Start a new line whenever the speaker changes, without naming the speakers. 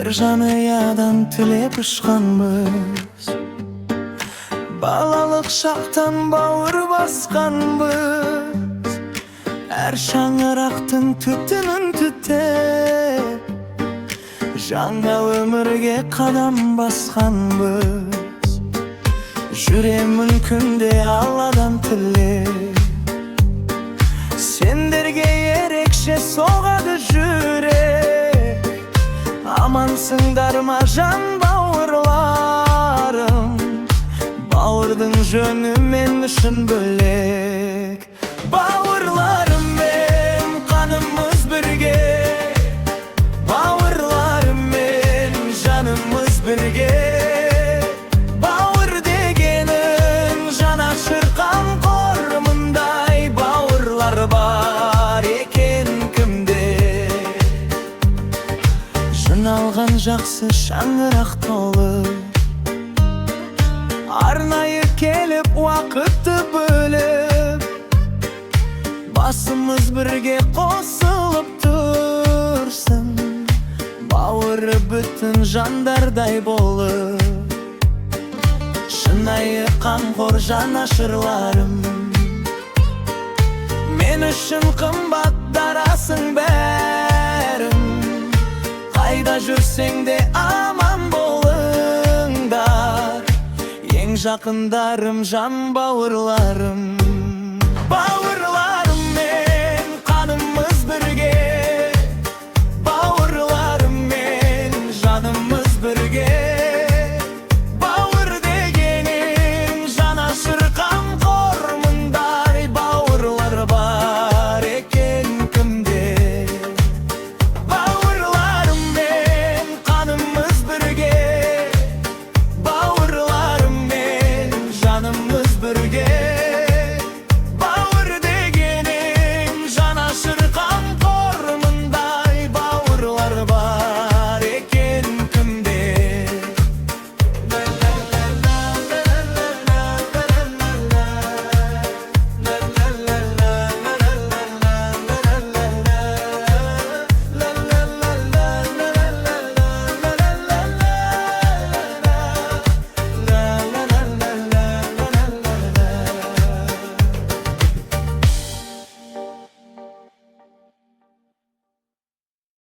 Bir janıyadan tilep ışkanbız, balalık şaktan bağır baskanbız. Her şangıraktın tütünün tütep, жаңа өмірге қадам басқанбыз. Жүремін күнде Алладан тілеп, сендерге ерекше соғады жүрек. Амансыңдар ма жан бауырларым, бауырдың жөні мен үшін бөлек. Бауырларыммен қанымыз бірге, бауырларыммен жанымыз бірге. Бауыр дегенің жанашыр қамқор, мұндай бауырлар бар екен кімде. Жиналған жақсы шаңырақ толы, арнайы келіп уақытты бөліп, басымыз бірге қосылып тұрсын. Бауыры бүтін жандардай болып, шынайы қамқор жанашырларым. Мен үшін қымбат дарасың бәрім, қайда жүрсең де аман болыңдар. Ең жақындарым, жан бауырларым.